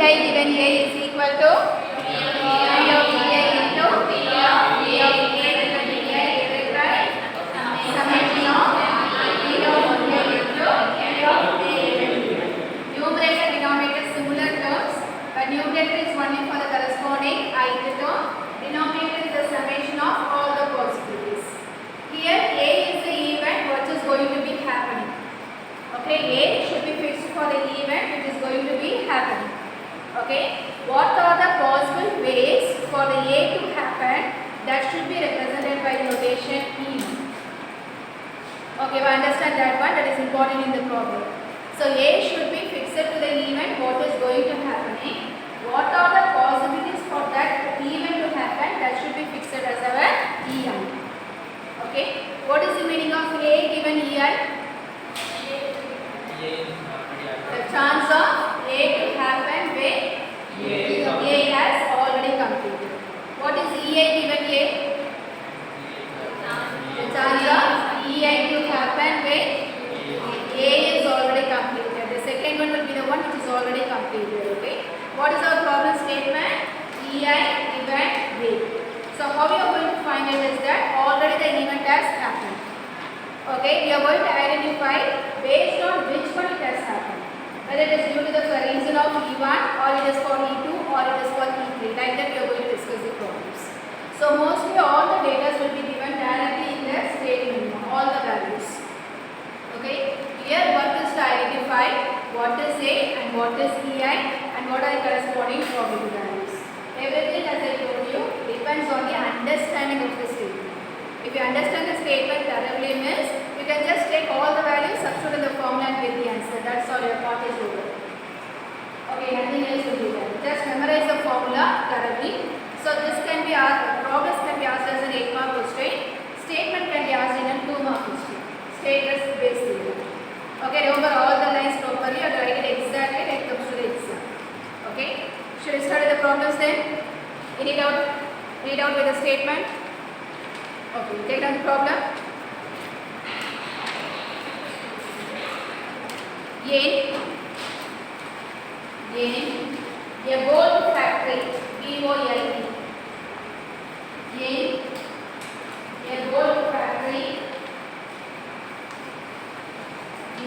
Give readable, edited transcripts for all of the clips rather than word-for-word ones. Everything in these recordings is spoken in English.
EI given A is equal to P of EI into P of A given EI divided by summation of P of EI into P of A given EI. Numerator denominator similar terms, but numerator is only for the corresponding ith term. Denominator is the summation of all the possibilities. Here A is the event what is going to be happening. Okay, A should be fixed for the event which is going to be happening. Okay, what are the possible ways for the A to happen? That should be represented by notation E. Okay, we understand that one, that is important in the problem. So A should be fixed to the event what is going to happening. What are the possibilities for that event to happen? That should be fixed as our EI. Okay, what is the meaning of A given EI? The chance of A to happen when A has already completed. What is EI given A? The chance of EI to happen when A is already completed. The second one will be the one which is already completed. Okay. What is our problem statement? EI given A. So how we are going to find it is that already the event has happened. Okay, we are going to identify based on which one it has happened. Whether it is due to the reason of E1 or it is for E2 or it is for E3. Like that we are going to discuss the problems. So mostly all the data will be given directly in the statement, all the values. Okay, here work is to identify what is A and what is EI and what are the corresponding probability values. Everything as I told you depends on the understanding of the statement. If you understand the statement thoroughly means, you can just take all the values, substitute in the formula and get the answer. That's all, your part is over. Okay, nothing else will be there. Just memorize the formula thoroughly. So this can be asked, problems can be asked as an 8-mark question. Statement can be asked in a 2-mark question. Status based theory. Okay, remember all the lines properly and write it exactly when it comes to the exam. Okay, should we start with the problems then? Read out with the statement. Okay, take down the problem. A gold factory, BOLD. A gold factory.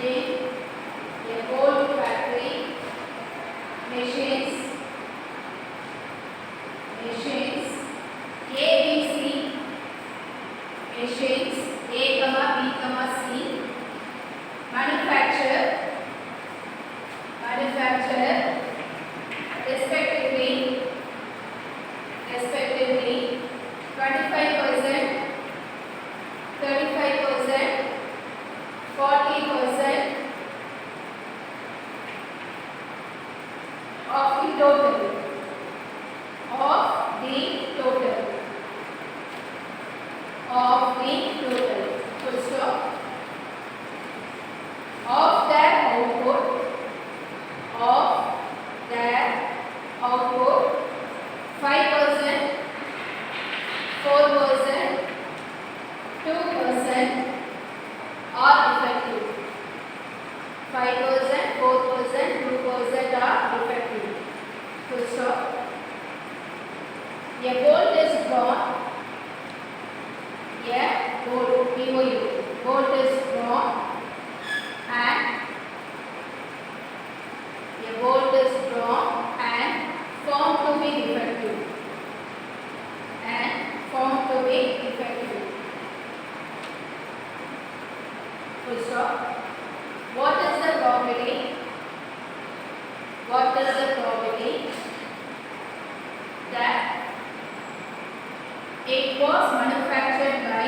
A gold factory. Machines. ABC. Machines A, B, C. Manufacture respectively 25%, 35%, 40% of the total. Full stop. Of their output, 5%, 4%, 2% are effective. 5%, 4%, 2% are effective. Full stop. A bolt is drawn. Bolt is drawn and found to be defective. Full stop. What is the probability? That it was manufactured by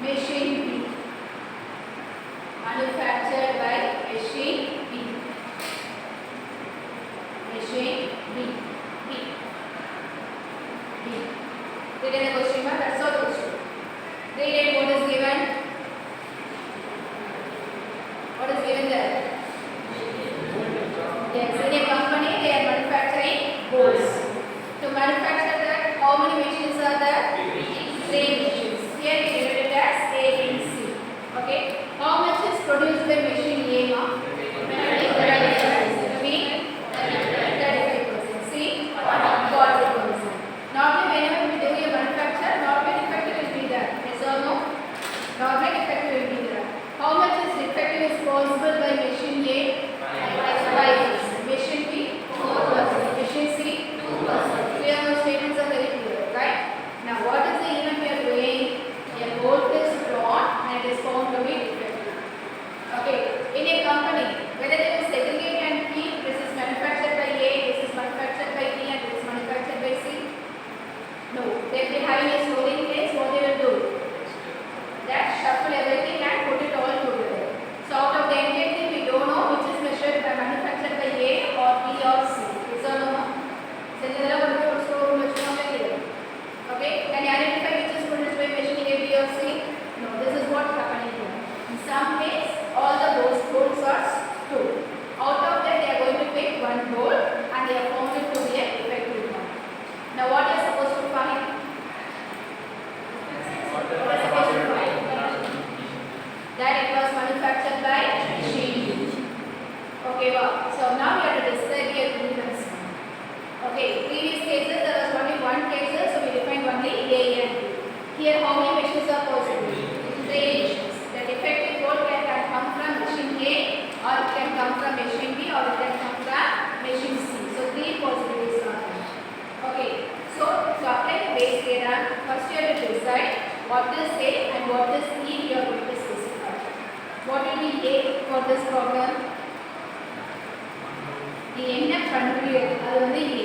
machine B. Manufactured by machine B. Read the question mark. That's all the question. Read it. What is given? What is given there? Yes, in a company they are manufacturing bolts. To manufacture that, how many machines are there? same machines. Here we denote it as A, B, C. Okay. How much is produced by machine A, ma? 35%. B, 35%. C, 40%. Normally, whenever we do a manufacture, normally defective will be there. Yes or no? Normally defective will be there. How much is defective is possible by machine A? 5%. Machine B, 4%. Machine C, 2%. Clear? Those statements are very clear, right? Now, what is the event we are doing? A bolt is drawn and it is found to be defective. Okay. In a company, whether they will segregate and keep, this is manufactured by A, this is manufactured by B, and this is manufactured by C. No, they will be having a storing place. What they will do? That shuffle everything and put it all together. So out of the entire thing, we don't know which is measured by manufactured by A or B or C. Is or no? So in the store okay, can you identify which is produced by machine A, B or C? No, this is what happening here. In some case, all the bolts are stored. Out of that, they are going to pick one bolt and they are found it to be a defective one. Now, what are you supposed to find? That it was manufactured by machine. Okay, wow. So now we have to describe the agreements. Okay, previous cases there was only one case, so we defined only A and B. Here, how many machines are possible? 3 machines. The defective bolt can come from machine A, or it can come from machine B, or it can come from machine C. So 3 possibilities are there. Okay, so to apply the base theorem, first you have to decide what is A and what is E you are going to specify. What will be A for this problem? என்ன பண்ணுறீங்க அது வந்து A.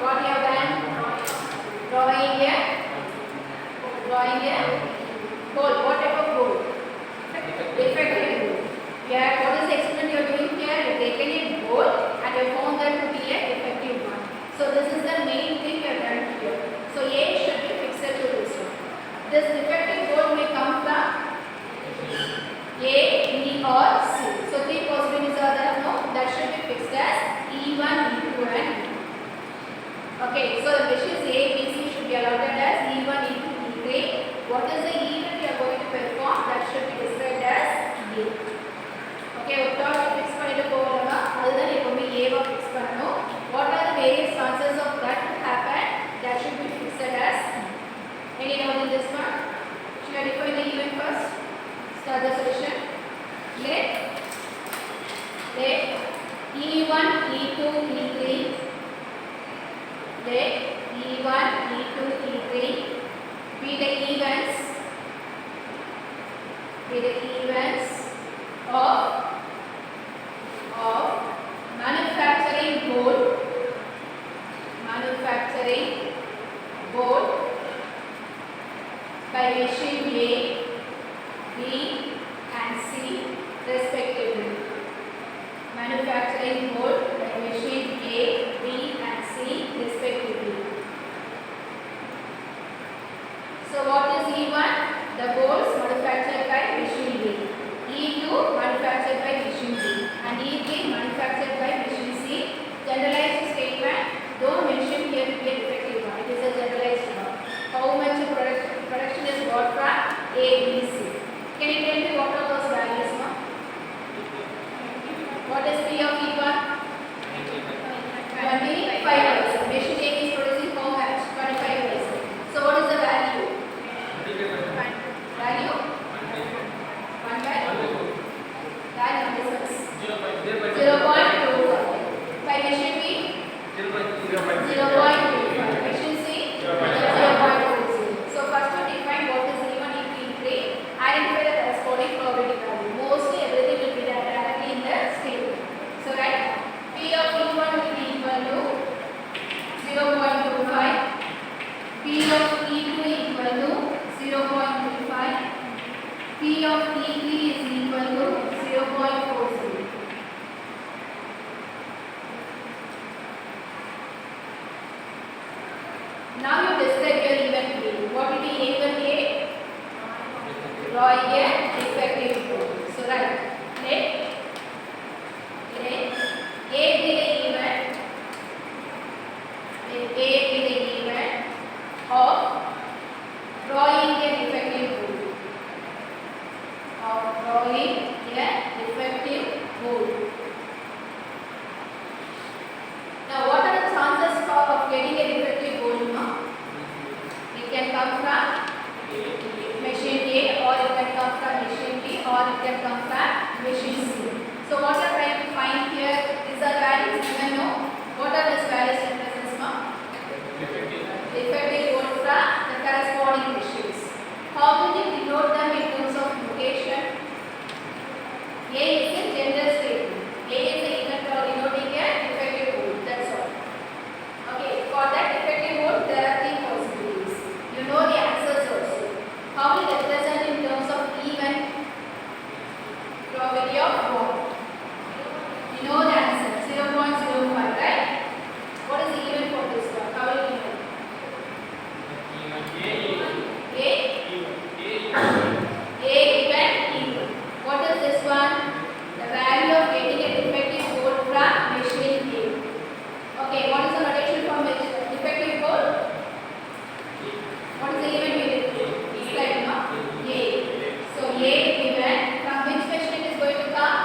What you have done? Drawing a hole. What type of hole? Defective hole. Yeah, what is the experiment you are doing here? You have taken a hole and you found that to be a defective one. So this is the main thing you have done here. So A should be fixed to this one. This defective hole may come from A, B or C. So 3 possibilities are there. No, that should be fixed as E1, E2 and E3. Okay, so the machines A, B, C should be allotted as E1, E2, E3. What is the event we are going to perform? That should be described as A. Okay, we thought we fix பண்ணிட்டு போறோம்னா அதுதான் எப்பவுமே A வா fix பண்ணனும். What are the various chances of that to happen? That should be fixed as E. Any doubt in this one? Should I define the event first? Start the solution. Let E1, E2, E3. Let E1, E2, E3 be the events of manufacturing bolt by machine A, B and C respectively. Manufacturing bolt by machine A, B and C respectively. So what is E1? The bolts manufactured by machine A. E2 manufactured by machine B. And E3 manufactured by machine C. Generalized statement. Don't mention here to be a defective one. It is a generalized one. How much production is got from A, B, C. Can you tell me what are those values, ma? What is P of E1? 25%. Machine A is producing how much? 25%. So what is the value? Value? 1 by? Value difference. 0.25. By machine B? 0.25. Machine C? 0.40. So first to define what is E1, E2, E3. Identify the corresponding probability value. Mostly everything will be there directly in the statement. So right, P of E1 will be equal to 0.25. P of E2 equal to 0.25. P of E3 is equal to 0.40. Now you describe your event A. What will be event A? Drawing a defective bolt. So right, let A be the event. Let A be the event of come from machine A, or it can come from machine B, or it can come from machine C. So what you are trying to find here is the values given. No, what are these values represents? No, defective code from the corresponding machines. How will you denote them in terms of notation? A is a general statement. A is the event for denoting a defective code. That's all. Okay, for that defective code, there are three possibilities. You know the answers also. How will you represent in terms of even probability of 1? You know the answer, 0.05, right? What is the even for this one? How will you know? A even. What is this one? The value of getting a defective code from machine A. Okay, what is the notation for defective code? What is the event we did? It's like no? A. So A given from which machine it is going to come?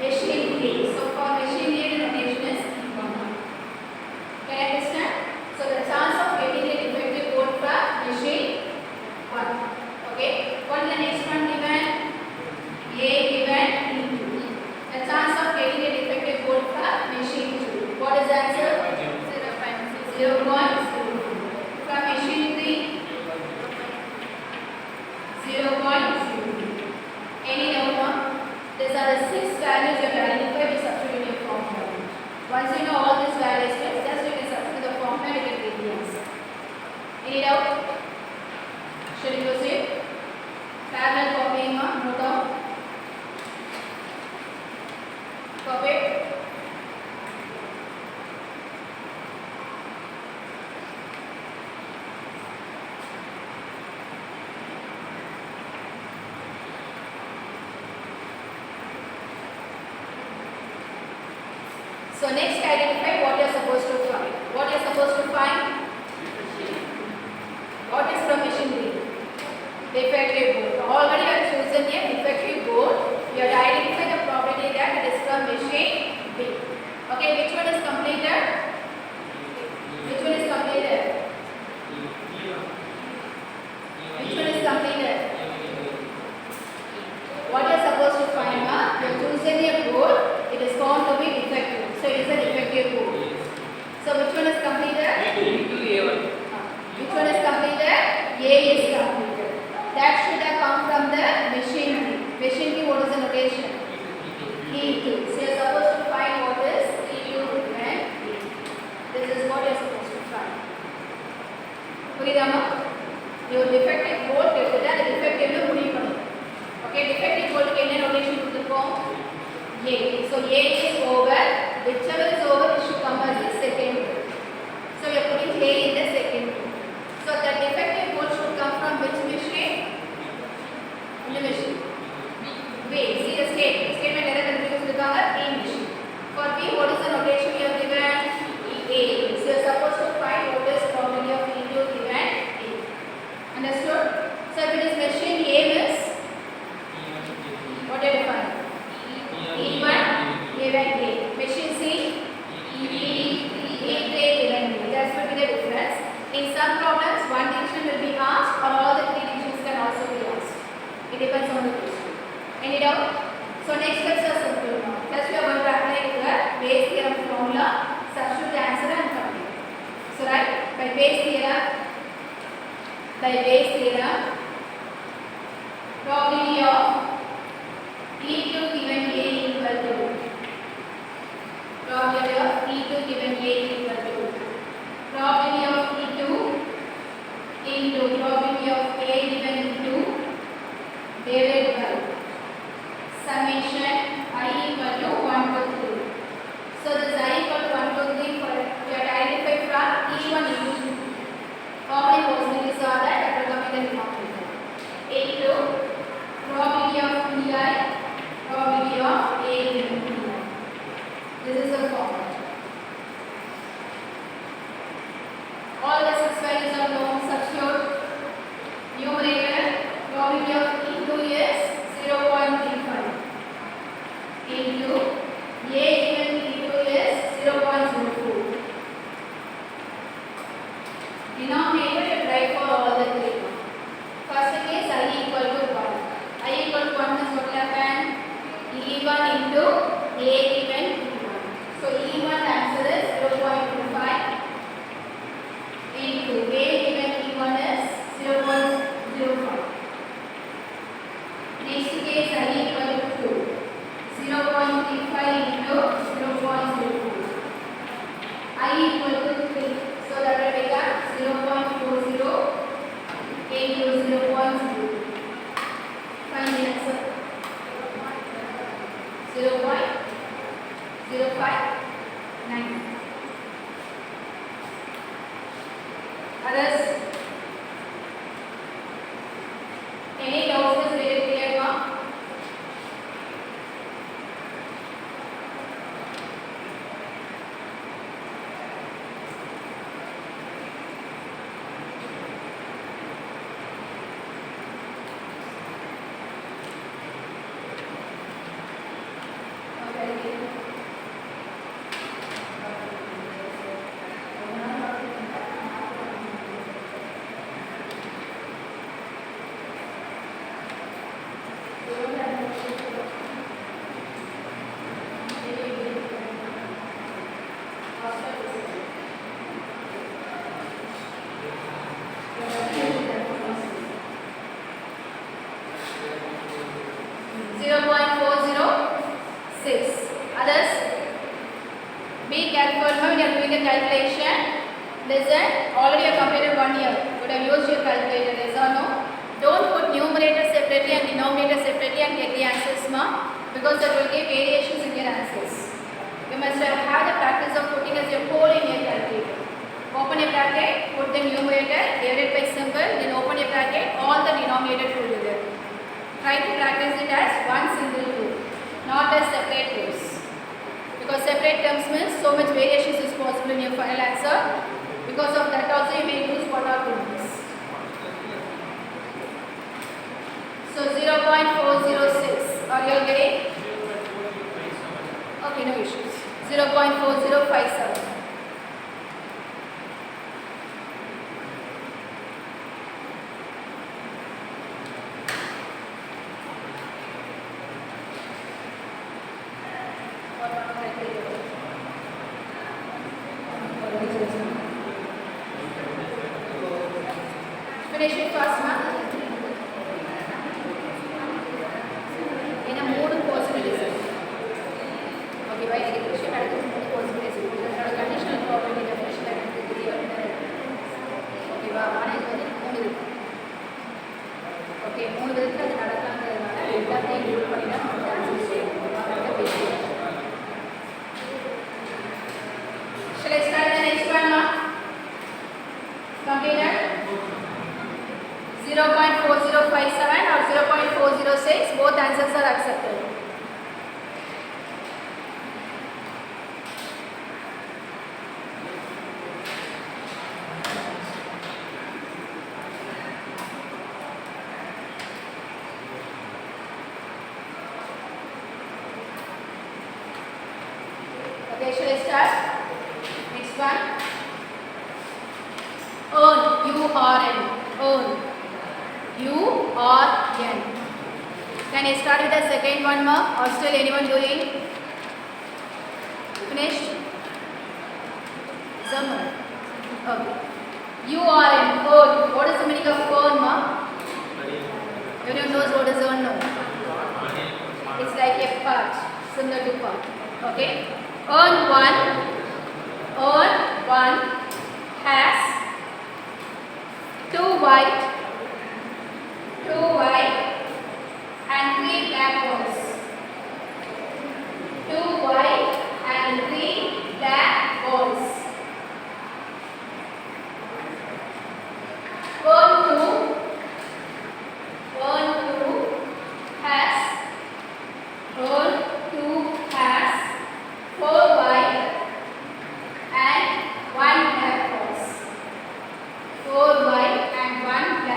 Machine A. So for machine A the notation is 1. Can you understand? So the chance of getting a defective code from machine 1. Okay. What is the next one given? A given into. The chance of getting a defective code from machine 2. What is the answer? 0.0. From machine 3, 0.0. Any doubt? These are the 6 values you have identified with substituting your formula. Once you know all these values, just you can substitute the formula and you can get the answer. Any doubt? Should we proceed? Parallel copying, note down. Copy. So next identify what you are supposed to find. What you are supposed to find? What is from machine B? Defective code. Already you have chosen a defective code. You have identified the property that it is from machine B. Okay, which one is completed? Which one is completed? Which one is completed? What you are supposed to find? You have chosen a code. It is found to be defective. So it is a defective code. So which one is completed? Which one is completed? A is completed. That should have come from the machine B. Machine B, what is the notation? E2. So you are supposed to find what is E2 and E. This is what you are supposed to find. Puridama? Your defective code எடுத்துட்டு அந்த defective முடிவு பண்ணணும். Okay, defective code க்கு என்ன notation கொடுத்திருக்கோம்? A. So A is over. Whichever is over, it should come as the second row. So we are putting A in the second row. So the defective code should come from which machine? Which machine? B. See the statement. Statement error confused with our A machine. For B, what is the notation we have given? A. So you are supposed to find what is probability of E2 given A. Understood? So if it is machine A means what do you find? E1 given A. Machine C, E3 given B. That will be the difference. In some problems, one division will be asked, or all the 3 divisions can also be asked. It depends on the question. Any doubt? So next steps are simple. First we are going to apply the Bayes theorem formula, substitute the answer and complete. So right, by Bayes theorem, probability of E2 given A equal to probability of E2 given A equal to probability of E2 into probability of A given E2 divided by summation I equal to 1 to 3. So this I equal to 1 to 3 for we have identified from E1 E2. How many possibilities are there? That will come in the denominator. A2 probability of EI, probability of A given EI. This is the formula. All the 6 values are known. Substitute. Numerator, probability of E2 is 0.35 into A given E2 is 0.04. Denominator, you try for all First case I equal to 1. I equal to 1 means what will happen? E1 into A given E1. So E1 answer is 0.25 into A given E1 is 0.05. Next case I equal to 2. 0.35 into 0.02. I equal to 3. So that will become 0.40 into 0.2. Find the answer. 0.059. Others? Any doubts is very clear now? Others, be careful when you are doing the calculation. Listen, already you have completed 1 year. You would have used your calculator, yes or no? Don't put numerator separately and denominator separately and get the answers, because that will give variations in your answers. You must have the practice of putting as your whole in your calculator. Open a bracket, put the numerator, divided by symbol, then open a bracket, all the denominator together. Try to practice it as one single rule, not as separate rules. Because separate terms means so much variations is possible in your final answer. Because of that also you may use one or two means. So 0.406. Are you all getting? Okay, no issues. 0.4057. Finish it fast, ma. In a mood possibilities. Okay, why I question at the mood possibilities. Conditional property definition like okay, wow, one is mood. Okay, mood விதத்துல அது நடக்கறதுனால எல்லாத்தையும் use பண்ணி தான் நம்ம answer செய்யணும். Shall I start the next one, ma? Completed? 0.4057 or 0.406, both answers are accepted. Okay, shall I start? Next one. Earn, U-R-N, earn. U-R-N. Can I start with the second one, ma? Or still anyone doing? Finished? Someone? Okay. U-R-N, earn. What is the meaning of earn, ma? Everyone knows what is earn, no? It's like a part, similar to part. Okay? Earn one has two white and three black balls. 2 white and 3 black balls. Earn 2 has 4 white and 1 black balls. 4 white and 1 black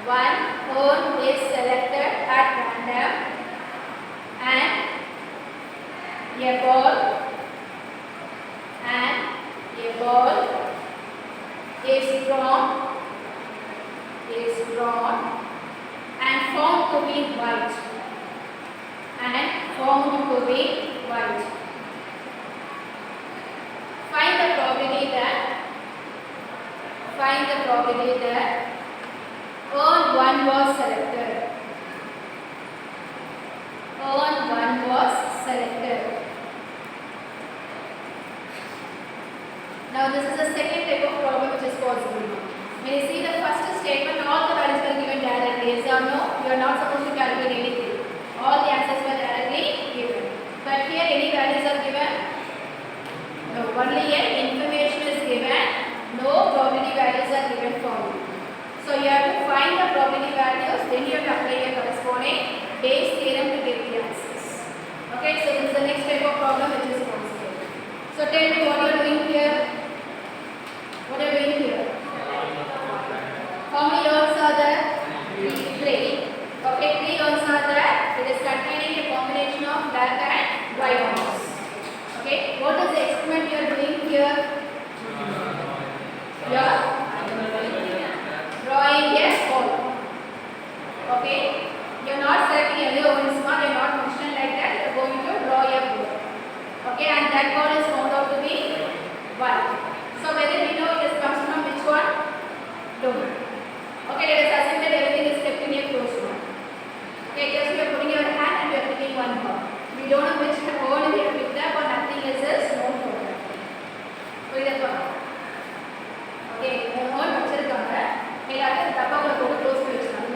one hole is selected at random and a ball is drawn and found to be white. Find the probability that urn 1 was selected. Now this is the second type of problem which is possible. When you see the first statement, all the values are given directly. Yes or no? You are not supposed to calculate anything. All the answers were directly given. But here any values are given? No. Only here information is given. No probability values are given for you. So you have to find the probability values. Then you have to apply your corresponding Bayes theorem to get the answers. Okay. So this is the next type of problem which is possible. So tell me what you are doing here. What are you doing here? How many rows are there? 3. Okay, 3 rows are there. It is containing a combination of black and white rows. Okay, what is the experiment you are doing here? You are drawing a hole. Okay, you are not selecting any one small. You are not functioning like that. You are going to draw a hole. Okay, and that ball is found out to be white. So whether we know it comes from which one? Don't. Okay, let us assume that everything is kept in a closed one. Okay, just you are putting your hand and you are picking one ball. We don't know which hole we have picked up or nothing is known for that. Okay, the hole வச்சிருக்காங்க. எல்லாரும் டப்பாக்குள்ள போட்டு close பண்ணி வச்சிருக்காங்க.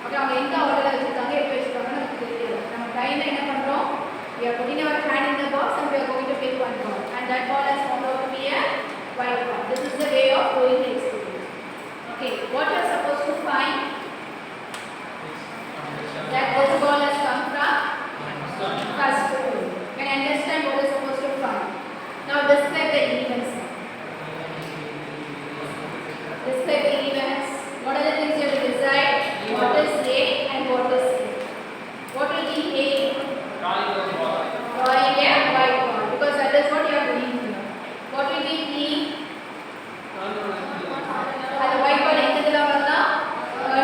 Okay, அவங்க எந்த ஆர்டர்ல வச்சிருக்காங்க, எப்படி வச்சிருக்காங்கன்னு நமக்கு தெரியல. நம்ம டைம்ல என்ன பண்றோம்? We are putting our hand in the box and we are going to pick one ball. And that ball is found out to be a white ball. This is the way of doing the experiment. Okay, what you are supposed to find? That this ball has come from first hole. Can you understand what you are supposed to find? Now describe the events. Describe the events. What are the things you have to decide? What is A and what is C? What will be A? Drawing a white ball, because that is what you are doing here. What will be E? The white ball in the level 1,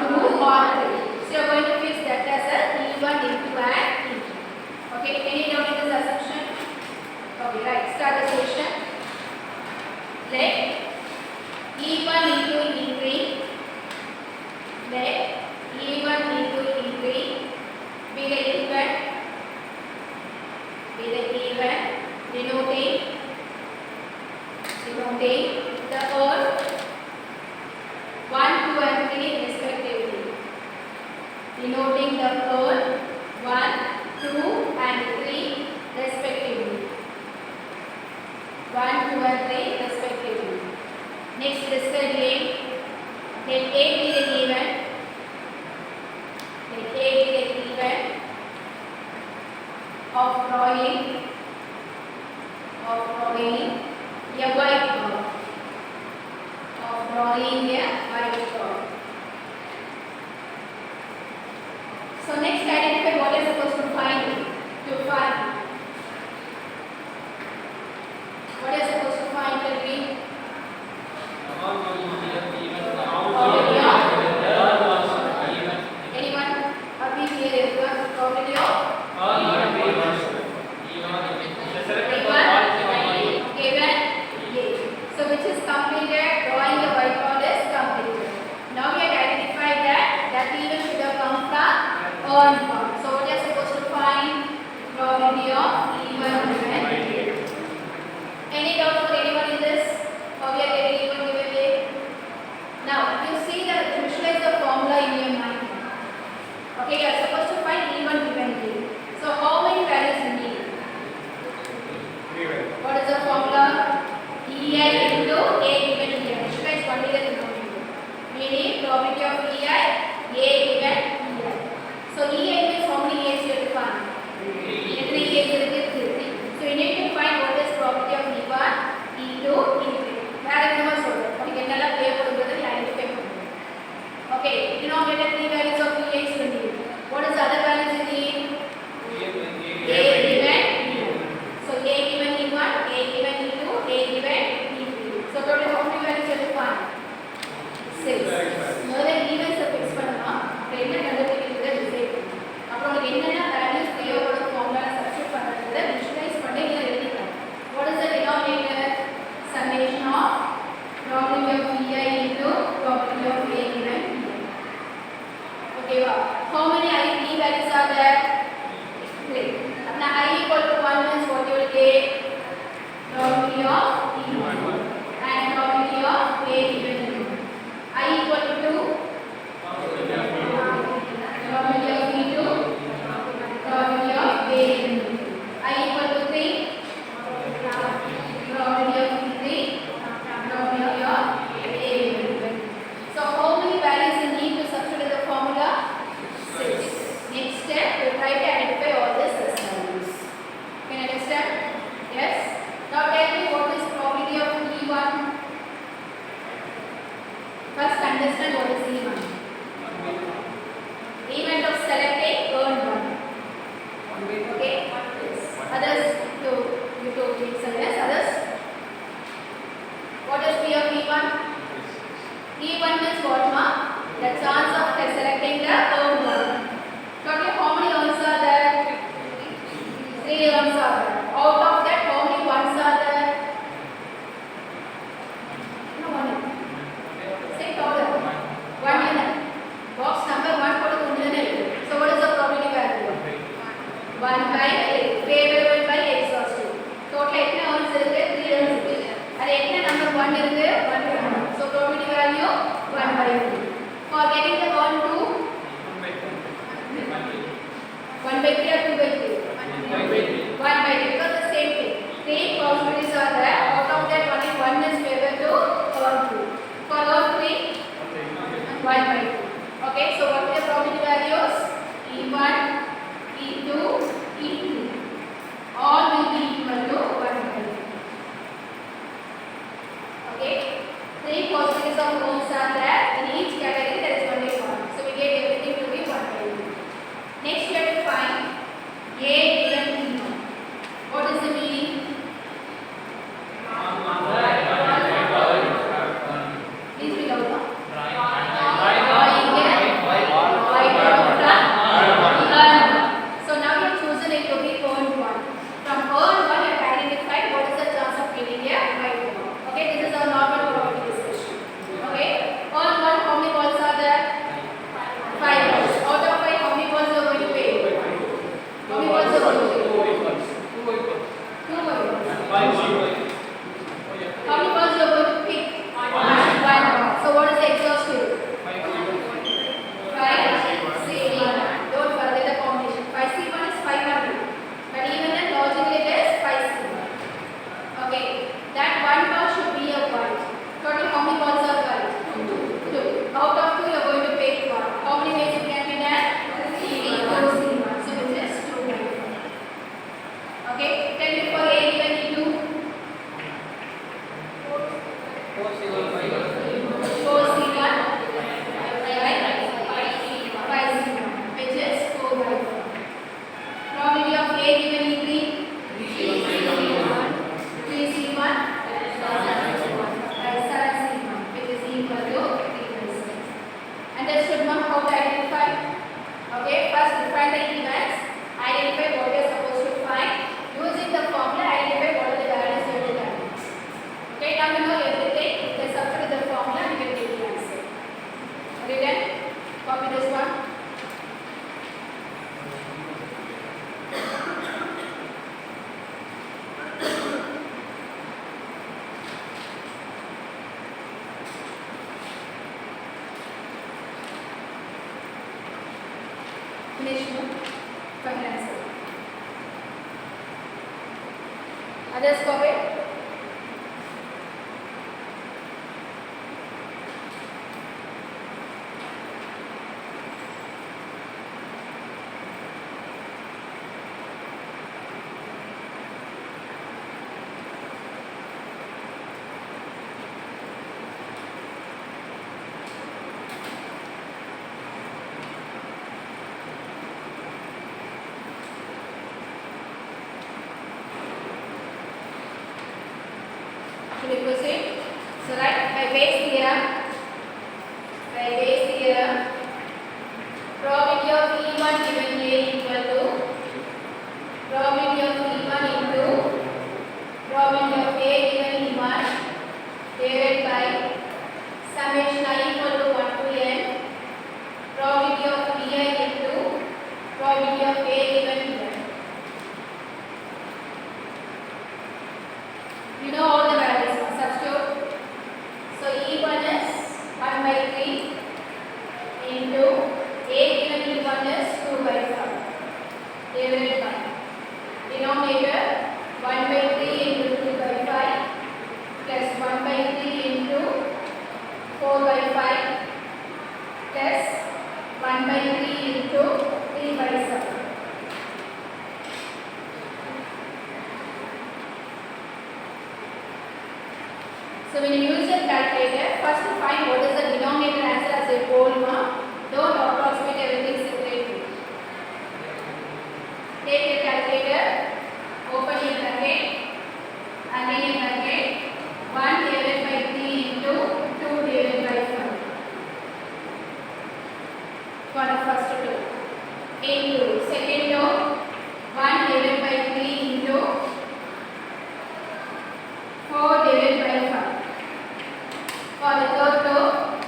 2 or 3. So you are going to fix that as a E1 into an E2. Okay, any doubt in this assumption? Okay, right. Start the session. Let E1 into E3. Let E1 into E3 be the event. Denoting the all 1, 2 and 3 respectively. Denoting the all 1, 2 and 3 respectively. 1, 2 and 3 respectively. Next, describe A. Let A be the event. Let A be the event of drawing a white ball. So next, identify what you are supposed to find. What you are supposed to find will be anyone? Abhi here is the probability of so which is completed, drawing the white ball is completed. Now we have identified that event should have come from earn ball. So what you are supposed to find? Probability of even given. Any doubt for anyone in this? How we are getting even given A? understand what is event. Event of selecting earn 1. Okay? Others, you told me some yes. Others? What is P of E1? E1 means what, ma? The chance of selecting the earned 1. Totally how many earns are there? 3 earns are there. Out of that, how many ones are there? No, 1. Say total. 1 in it. Box number 1 put 1 in it. So what is the probability value? 1 by 8. Favorable by exhaustive. Total எத்தனை earns இருக்கு? 3 earns இருக்கு. அது எத்தனை number 1 இருக்கு? 1 இருக்கு. So probability value 1 by 3. For getting the earn 2, 1 by 3 or 2 by 3? 1 by 3 because the same thing. 3 possibilities are there. Out of that only 1 is favored to earn 2. For earn 3, 1 by 2. Okay, so what are the probability values? E1, E2, E3. All will be equal to 1 by 2. Okay, 3 possibilities of earns are there. In each category there is only 1. So we get everything to be 1 by 2. Next we have to find A given E1. What is the meaning? Please be louder. So now you have chosen it to be earned 1. From earned 1 you have identified what is the chance of getting a right one. Okay, this is our normal probability discussion. Okay, earned 1, how many balls are there? 5 balls. Out of 5, how many balls you are going to pay? How many balls you are going to pay? 2 balls. How many balls you are going to pick? 1 ball. So what is the exhaustive? 5C1. Don't forget the combination. 5C1 is 500. But even then logically it is 5C1. Okay. That 1 ball should be a white. Total how many balls are white? 2. Out of 2 you are going to pick 1. How many ways it can be done? C1. So which is 2 by 4. Okay. Tell me for A given E2. 4C1 by 5C1, which is 4 by 4. Probability of A given E3. 3C1 by 7C1, which is equal to 3 by 6. Understood now how to identify? Okay, first define the events, identify what you are supposed to find. Using the formula, identify what are the values you have to find. Okay, now you know everything. Just substitute the formula and you can take the answer. Are you done? Copy this one. Finish no? Find answer. Others copy? Should we proceed? So right, by Bayes theorem, probability of E1 given A equal to probability of E1 into probability of A given E1 divided by summation I equal to 1 to n probability of BI into probability of A given E1. You know all the values. Substitute. So E1 is 1 by 3 into A given E1 is 2 by 5 divided by denominator 1 by 3 into 2 by 5 plus 1 by 3 into 4 by 5 plus 1 by 3 into 3 by 7. So when you use your calculator, first find what is the denominator and For the third row,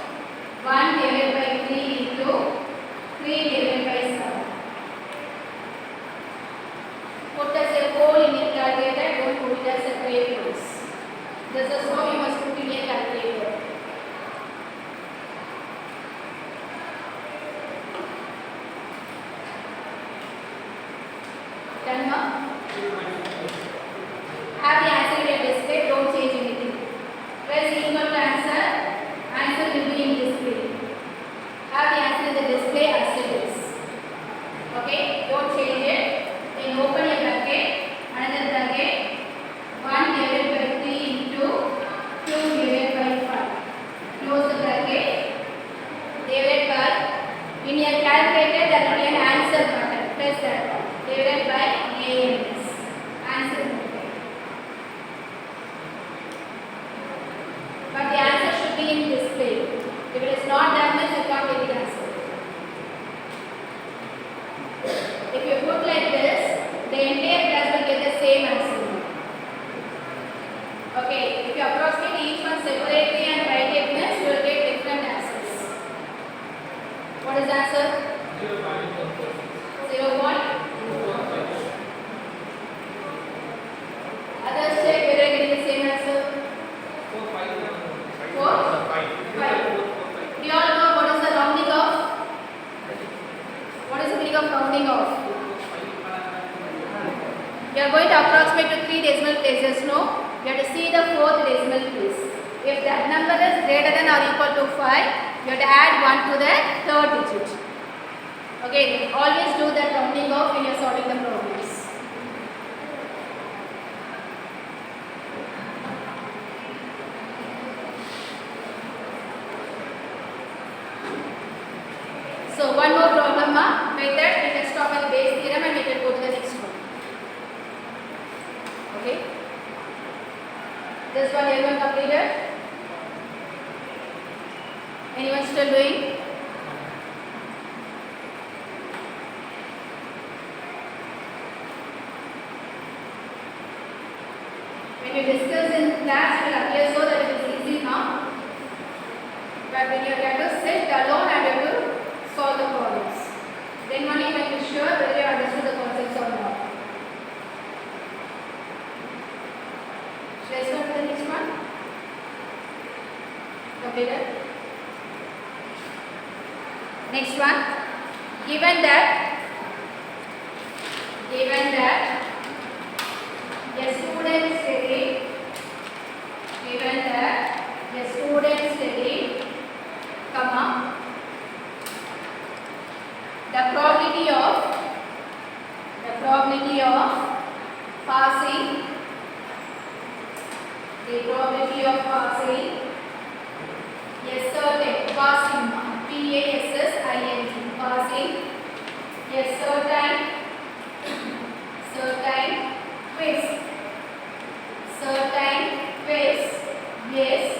1 divided by 3 into 3 divided by 7. Put as a whole in your calculator, don't put it as separate rows. This is how you must put in your calculator. Done now? Have the answer in your display, don't change anything. Where is equal to answer? Answer will be in display. Have the answer in the display as it is. Okay, don't change it. Then open your bracket, another bracket, 1 divided by 3 into 2 divided by 5. Close the bracket, divided by, in your calculator there will be an answer button. Press that one. Divided by AMS. Answer button. But the answer should be in display. If it is not done, then you can't get the answer. If you put like this, the entire class will get the same answer. Okay, if you approximate each one separately and write it, means you will get different answers. What is the answer? 0 point. Others check whether I get the same answer. 4, 5. We all know what is the rounding off. What is the meaning of rounding off? You are going to approximate to 3 decimal places, no? You have to see the 4th decimal place. If that number is greater than or equal to 5, you have to add 1 to the 3rd digit. Okay, always do that rounding off when you are solving the problems. So one more problem method, we can stop at base theorem and we can go to the next one. Okay. This one everyone completed? Anyone still doing? When you discuss in class, it will appear so that it is easy now. But when you have to sit alone and you have to solve the problems, then only you can be sure whether you understood the concepts or not. Should I start with the next one? Completed? Next one. Given that a student studied, comma, the probability of passing a certain passing PASSING passing a certain quiz is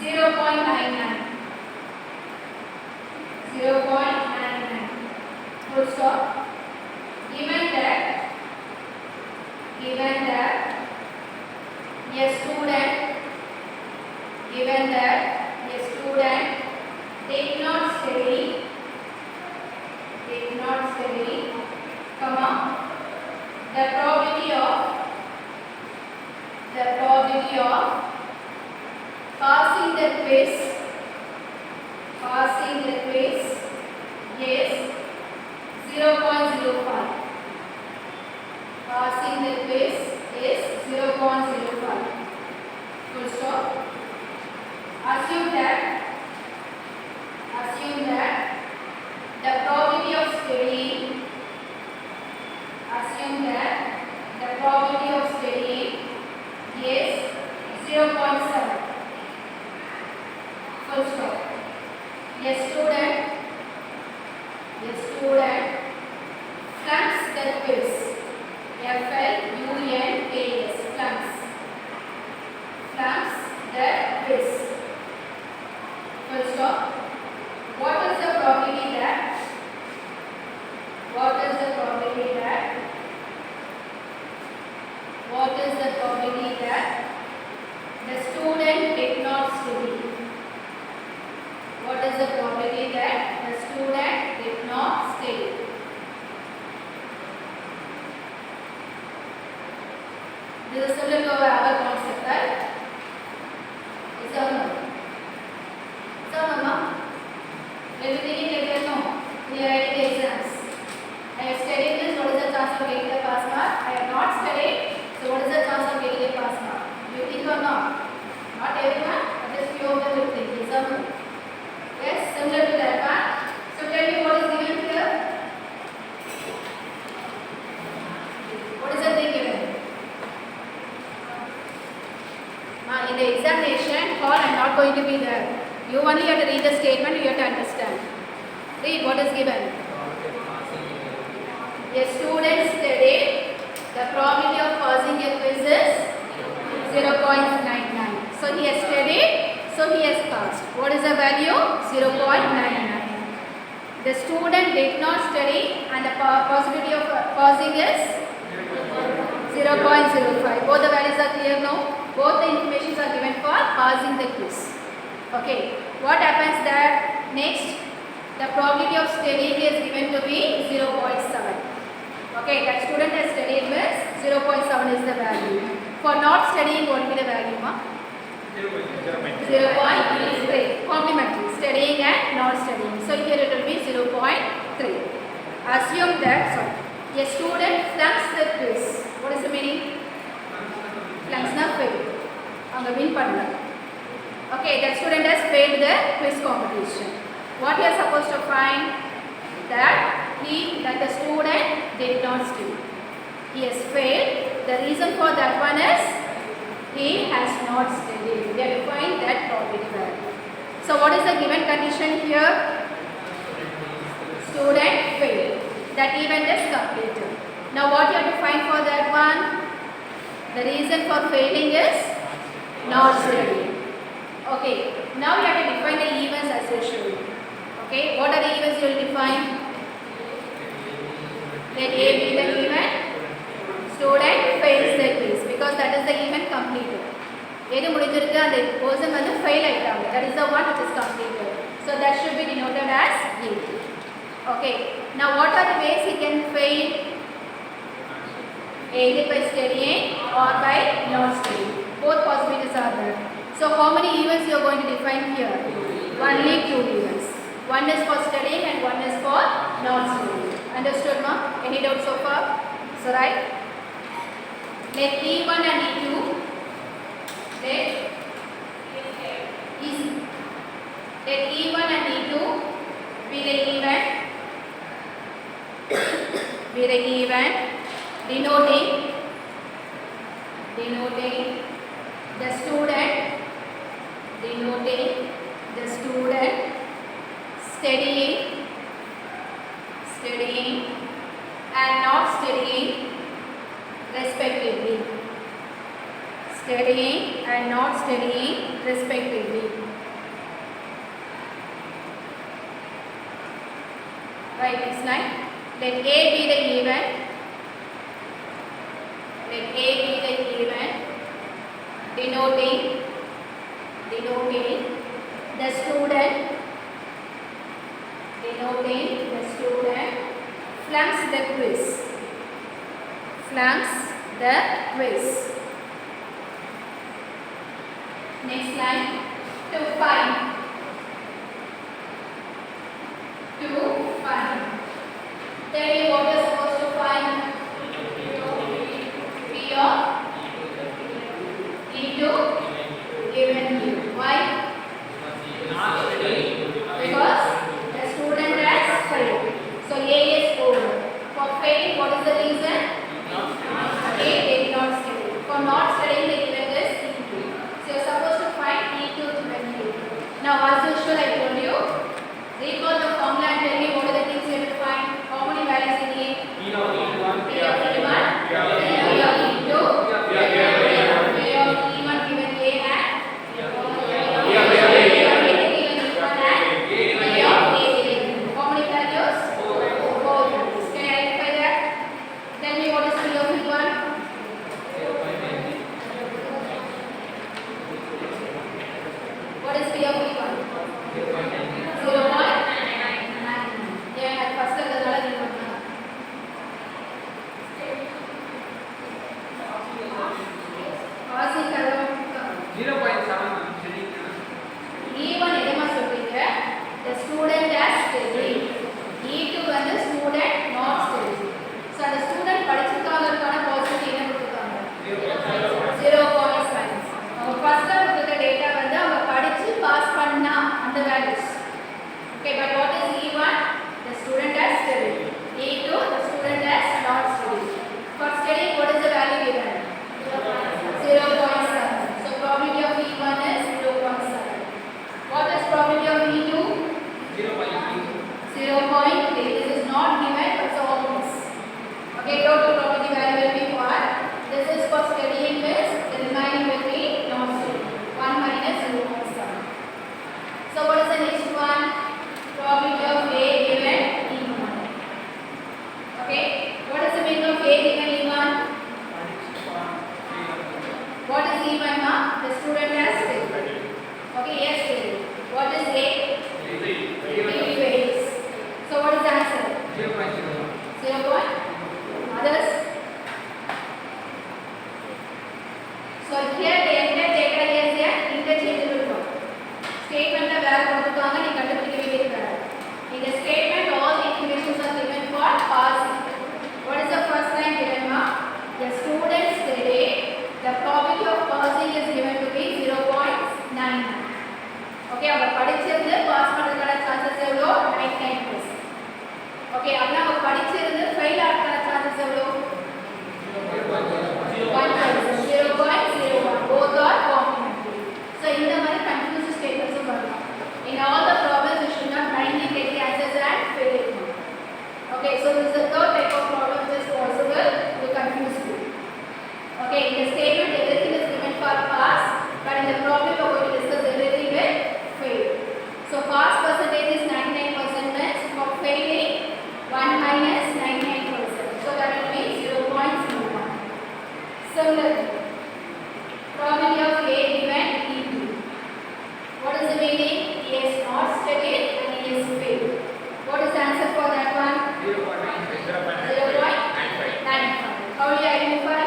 0.99. Full stop. Given that a student did not study, comma, the probability of passing the quiz is 0.05. Passing the quiz is 0.05. Full stop. Assume that the probability of studying is 0.7. Full stop. A student flunks the quiz. FLUNKS, flunks the quiz. Full stop. What is the probability that the student did not study? You only have to read the statement, you have to understand. Read what is given. A student studied, the probability of passing a quiz is 0.99. So he has studied, so he has passed. What is the value? 0.99. The student did not study and the possibility of passing is 0.05. Both the values are clear now. Both the informations are given for passing the quiz. Okay. What happens there? Next, the probability of studying is given to be 0.7. Okay, that student has studied means 0.7 is the value. For not studying, what will be the value? 0.3. Complementary, studying and not studying. So here it will be 0.3. Assume that, a student flunks the quiz. What is the meaning? Flunks not fail. Win panna. Okay, that student has failed the quiz competition. What you are supposed to find? That the student did not study. He has failed. The reason for that one is he has not studied. We have to find that probability value. So what is the given condition here? Student failed. That event is completed. Now what you have to find for that one? The reason for failing is not studying. Okay. Now you have to define the events as usual. Okay. What are the events you will define? Let A be the event. Student fails the quiz because that is the event completed. Edu mudinjirukku and the person வந்து fail ஆயிட்டாங்க. That is the one which is completed. So that should be denoted as A. Okay. Now what are the ways he can fail? Either by studying or by not studying. Both possibilities are there. So how many events you are going to define here? Only 2 events. One is for studying and one is for not studying. Understood, ma? Any doubts so far? So right. Let E1 and E2 let E1 and E2 be the event denoting the student studying and not studying respectively. Studying and not studying respectively. Right, next line. Let A be the event. Let A be the event denoting the student flunks the quiz. Next line. To find. Tell me what you're supposed to find. P of E2 given here. Why? Because the student has failed. So A is over. For failing, what is the reason? A did not study. For not studying, the event is E2. So you're supposed to find E2 given here. Now as usual, I told you, recall the formula and tell me what are the things you have to find. How many values you need? P of E1, P of E2, P of E1 given A and P of A given A1 and P of A given. How many values? 4 values. Can I identify that? Tell me what is P of E1? What is P of E1? 0.99. Yeah, first the E1 எதமா சொல்றீங்க? The student has studied. E2 வந்து student not studied. So அந்த student படிச்சிருக்காங்கறதுக்கான possibility என்ன கொடுத்திருக்காங்க? 0.5. அவங்க ஃபர்ஸ்ட்ல கொடுத்த data வந்து அவங்க படிச்சு பாஸ் பண்ணா அந்த values. Okay, but what is E1? The student has studied. E2 the student has not studied. For studying, what is the value given? 0.7. So probability of E1 is 0.7. What is probability 0.3. This is not given, but so obvious. Okay, total probability value will be what? This is for steady means the remaining will be not steady. 1 minus 0.7. So what is the next one? Probability of A given E1. Okay, what is the meaning of A given E1? What is E1 now? The student has stated. Okay, yes, stated. What is A? 3 ways. So what is the answer? 0. Others? So here the entire data is a interchangeable term. Statement la vera kodutanga nee kandupidikke vediyirukkaru. In the statement all the informations are given for passing. What is the first line given ma? The student studied. The probability of passing is given to be 0.9. Okay, அவ படிச்சிருந்து pass பண்றதுக்கான chances எவ்வளோ? 99%. Okay, அப்பனா அவ படிச்சிருந்து fail ஆகிறதுக்கான chances எவ்வளோ? 1%. 0.01. Both are complementary. So இந்த மாதிரி continuous statements வரலாம். In all the problems you should not blindly take the answers and fill it in. Okay, so this is the third type of problem which is possible to confuse you. Okay, in the statement everything is given for pass, but in the problem we are going to discuss everything will fail. So pass percentage is 99%, means for failing 1 minus 99%. So that will be 0.01. Similarly, probability of A given E2. What is the meaning? He has not studied and he has failed. What is the answer for that one? 0.95. How will you identify?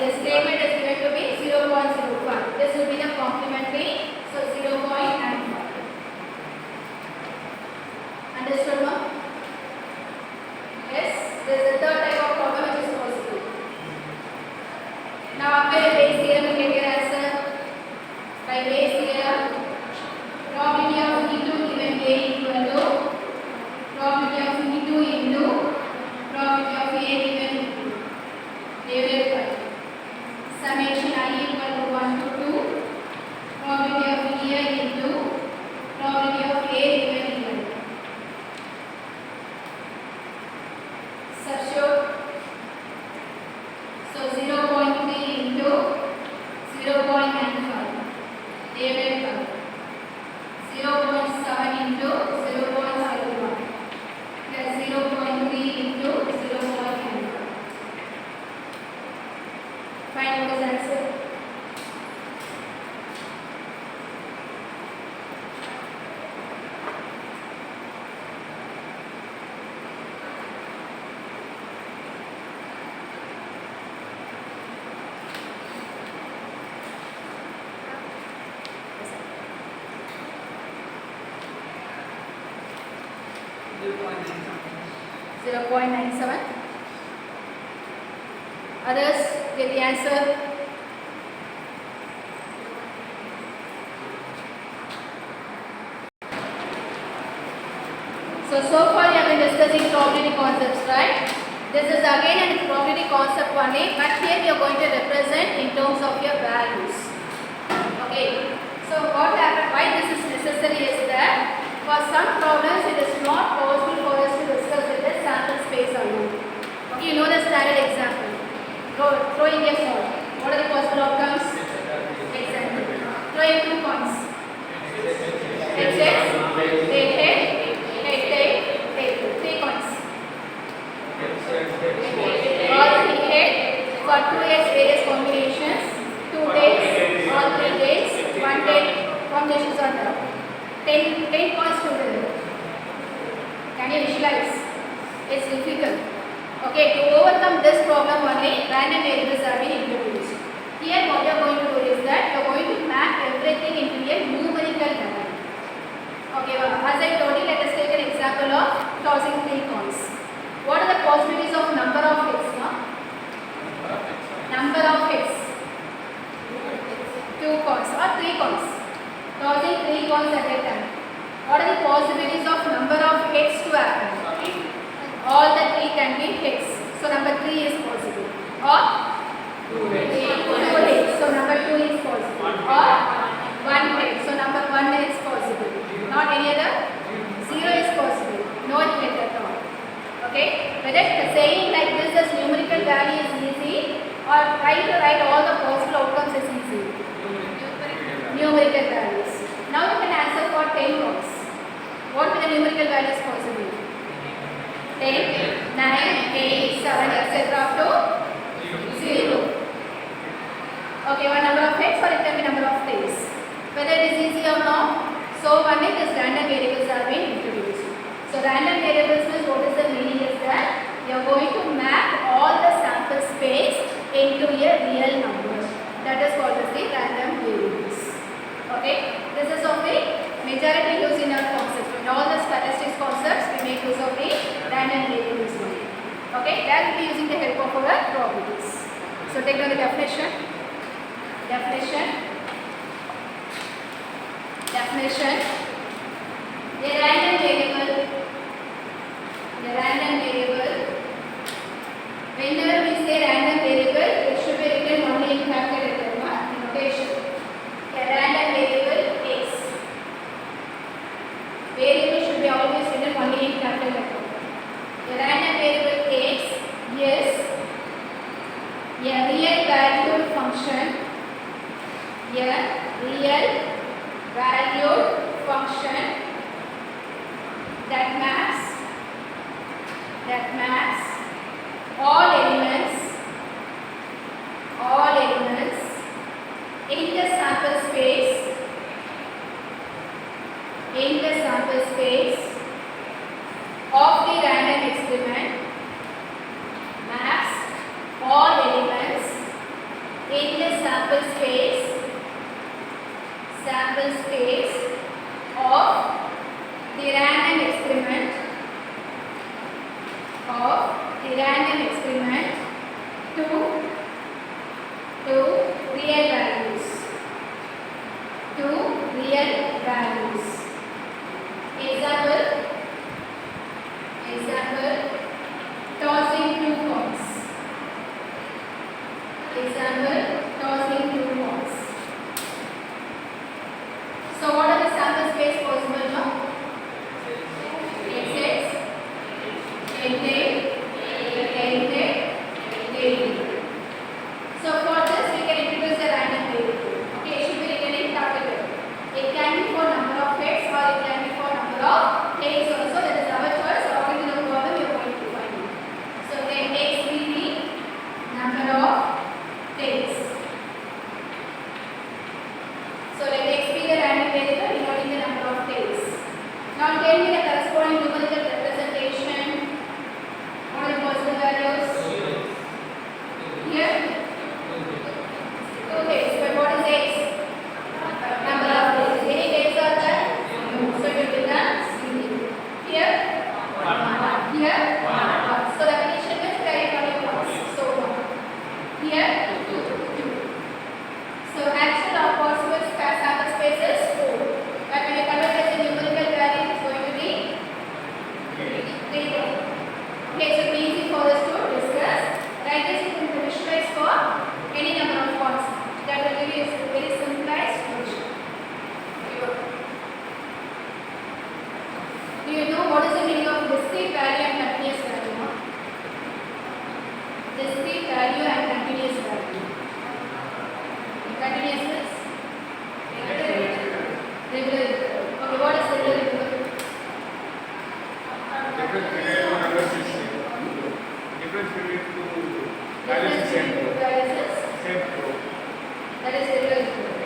The statement is given to be 0.05. This will be the complementary, so 0.95. Understood, ma'am? Yes, this is the third type of problem which is possible. Now apply the Bayes theorem to get your answer. By Bayes theorem, probability of E2 given A equal to probability of E2 into probability of A given E2. They will find summation I equal to 1 to 2, probability of EI into probability of A given EI. Substitute. So 0.3 into 0.95. They will come 0.7 into 0.01 plus 0.3 into 0.95. Find what is answer. Zero point 0.97. Others get the answer. So far we have been discussing probability concepts, right? This is again a probability concept only, but here we are going to represent in terms of your values. Okay. So what happened? Why this is necessary is that for some problems it is not possible for us to discuss with the sample space alone. Okay, you know the standard example. Throwing a salt. What are the possible outcomes? Example. Throwing 2 coins. X, head, 3 coins. All 3 head for 2x various combinations. 2 tails, all 3 tails, 1 tail combinations are there. 10 coins together. Can you visualize? It's difficult. Okay, to overcome this problem only random variables are being introduced. Here what you are going to do is that you are going to map everything into a numerical level. Okay, well, as I told you, let us take an example of tossing 3 coins. What are the possibilities of number of hits? No? Number of hits. 2 coins or 3 coins. Tossing 3 coins at a time. What are the possibilities of number of hits to happen? All the 3 can be hits. So number 3 is possible. Or 2 hits. So number 2 is possible. Or 1 hit. So number 1 is possible. Not any other. 0 it? Saying like this as numerical value is easy, or trying to write all the possible outcomes is easy. Numerical values. Now you can answer for 10 marks. What will the numerical values possible? 10, 9, 8, 7, etc. up to 0. Okay, one number of heads or it can be number of tails. Whether it is easy or not. So one is this random variables are being introduced. So random variables means what is the meaning is that you are going to map all the sample space into a real number. That is called as the random variables. Okay, this is of the majority use in our concepts. In all the statistics concepts, we make use of the random variables only. Okay, that will be using the help of our properties. So take down the definition. Definition. A random variable. Whenever we say random variable, it should be written only in capital letter notation. A random variable is. Variable should be always written only in capital letter. A random variable is a real valued function. A real valued function that maps all elements in the sample space of the random experiment, maps all elements in the sample space of the random experiment to real values. Example, tossing two coins. So what are the sample space possible now? X, 10, So for this we can introduce a random variable. Okay, it should be written in capital. It can be for number of heads or it can be for number of tails also. That is our choice. According to the problem we are going to find it. So then X will be number of tails. So let X be the random variable denoting the number of tails. Now tell me the corresponding numerical representation. What are the possible values? Here? 2 tails. But what is X? Number of tails. Any tails are there? So it will be the here? 1. Here? 1. So repetition means carry only once. So 1. Here? 2. So actual or possible sample space is 4. But when you convert as a numerical value, it is going to be 3. Okay, so it will be easy for us to discuss. Write this in the visualize for any number of points. That will give you a very simplified solution. Do you know what is the meaning of discrete value and continuous value? Discrete value and continuous value. Continuous is regular interval. Okay, what is regular interval? Difference between two numbers is same. Difference between two values is same. Same. That is regular interval.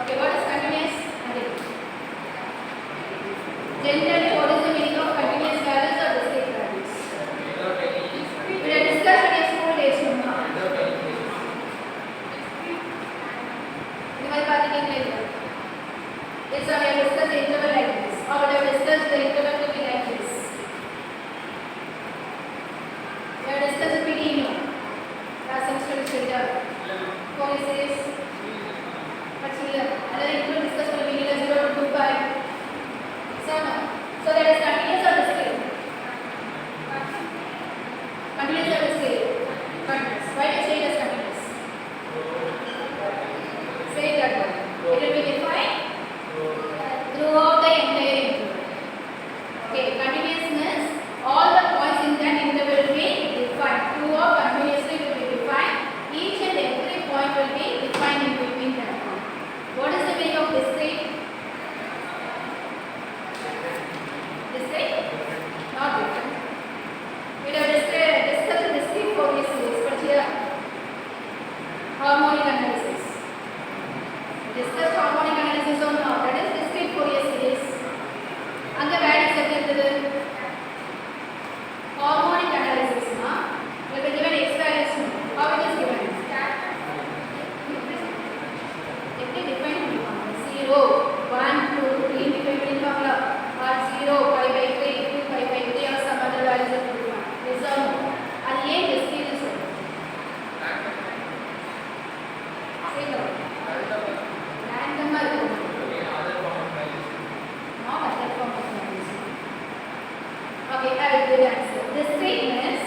Okay, what is continuous? Generally, what is the meaning of continuous values or discrete values? We will discuss in your school days. give the answer. Discrete means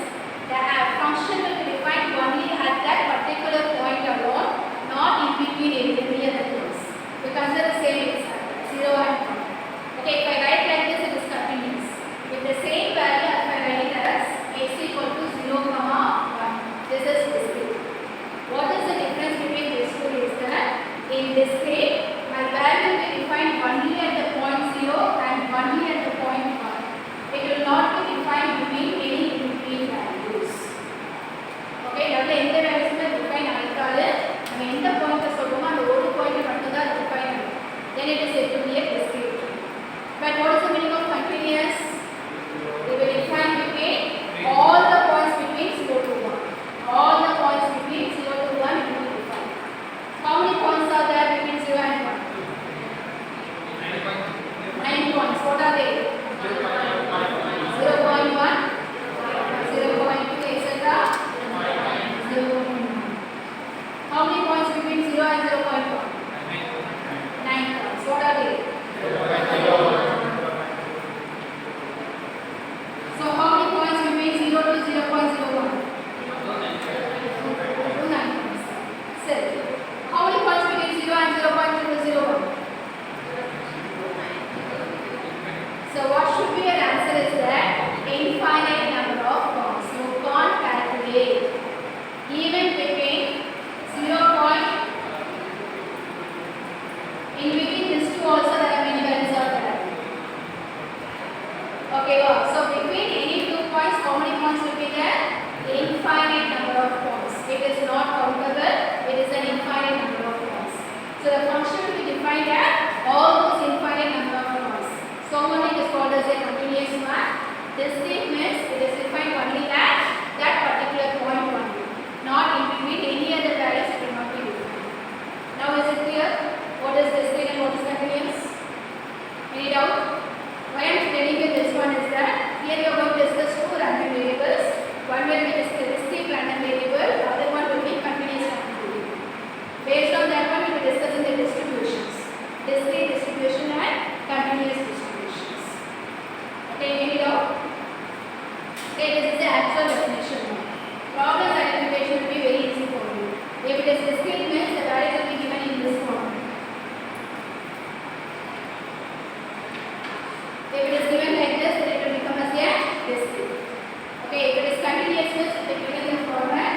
the function will be defined only at that particular point alone, not in between any other points. We consider the same example, 0 and 1. Okay, if I write like this, it is continuous. If the same value, if I write it as x equal to 0, 1, this is discrete. What is the difference between these two is that in discrete, my value will be defined only at the point 0 and only at the point 1. It will not be defined between any in-between values. Okay, now எந்த வேல்யூஸ்மே define ஆகாது. நம்ம எந்த பாயிண்ட்ல சொல்றோமோ அந்த ஒரு point மட்டும் தான் டிஃபைன் ஆகும். Then it is said to be a discrete. But what is the meaning of continuous? It will define between all the points between 0 to 1. All the points between 0 to 1 it will define. How many points are there between 0 and 1? 9 points. What are they? 0.1, 0.2, etc. 0.1. How many points between 0 and 0.1? 9 points. What are they? So how many points between 0 to 0.01? 9 points. Sir, how many points between 0 and 0.001? So what should be your answer is that infinite number of points. You can't calculate even between 0 point. In between these two also there are many values are there. Okay, wow. So between any 2 points, how many points will be there? Infinite number of points. It is not countable. It is an infinite number of points. So the function will be defined at all those infinite number of points. So only it is called as a continuous one. Discrete means it is defined only at that particular point only, not in between any other values. It will not be defined. Now is it clear? What is discrete and what is continuous? Any doubt? Why I am telling you this one is that here we are going to discuss two random variables. One will be discrete random variable, the other one will be continuous random variable. Based on that one, we will be discussing the distributions. Discrete distribution and continuous distributions. Okay, any doubt? Okay, this is the actual definition. Problem identification will be very easy for you. If it is discrete means the values will be given in this form. If it is given like this, then it will become as a discrete. Okay, if it is continuous means it will be given in the format.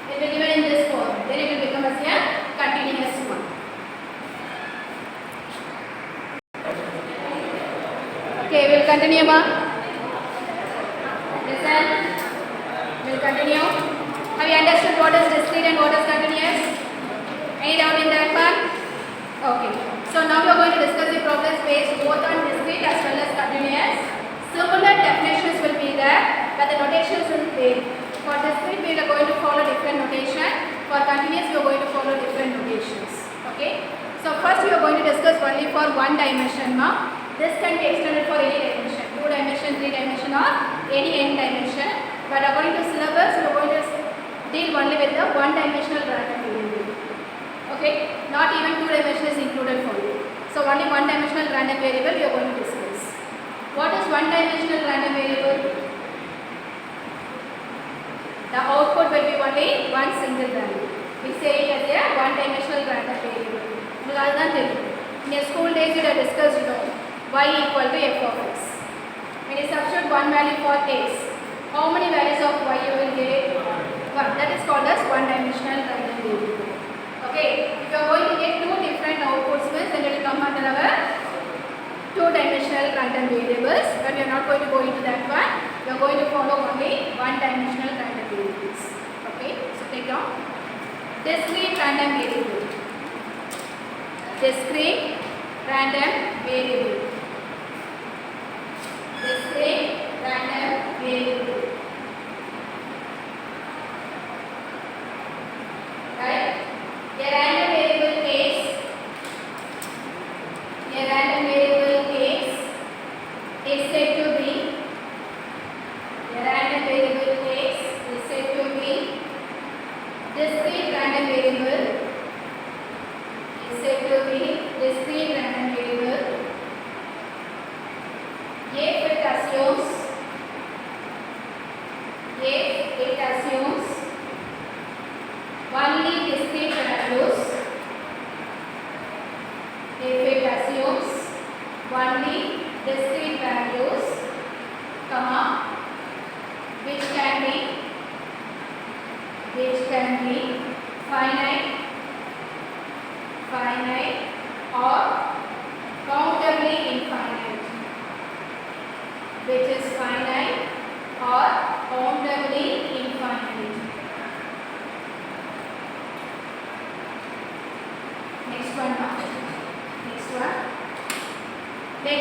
It will be given in this form. Then it will become as a continuous one. Okay, we will continue, ma. Listen. We will continue. Have you understood what is discrete and what is continuous? Any doubt in that one? Okay. So now we are going to discuss the problems based both on discrete as well as continuous. Similar definitions will be there, but the notations will vary. For discrete, we are going to follow different notation. For continuous, we are going to follow different notations. Okay. So first, we are going to discuss only for one dimension. This can be extended for any dimension, 2 dimension, 3 dimension, or any n dimension. But according to syllabus, we are going to deal only with the one dimensional random variable. Okay, not even 2 dimension is included for you. So only one dimensional random variable we are going to discuss. What is one dimensional random variable? The output will be only one single value. We say it as a one dimensional random variable. In your school days you have discussed, y equal to f of x. When you substitute one value for x, how many values of y you will get? One. That is called as one dimensional random variable. Okay, if you are going to get two different outputs, then it will come under our two dimensional random variables, but we are not going to go into that one. We are going to follow only one dimensional random variables. Okay, so take down discrete random variable. Discrete random variable. Discrete random variable. Right? A random variable x, a random variable x is said to be, a random variable x is said to be discrete random variable, is said to be discrete random variable assumes only discrete values, if it assumes only discrete values, comma, which can be finite or countably infinite, which is finite or countably infinite. Next one now. Let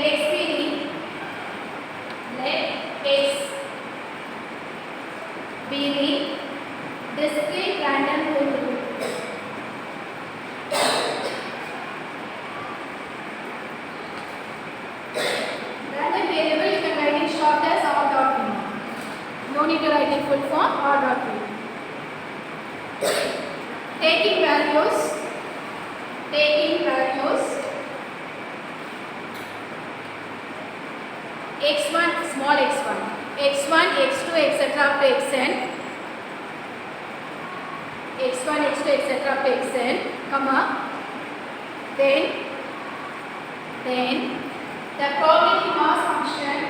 x be the discrete random pool group. Random variable you can write in short as r dot v. No need to write in full form, r dot v. Taking values x1, small x1, x1, x2, etc. up to xn, x1, x2, etc. up to xn, comma, then the probability mass function,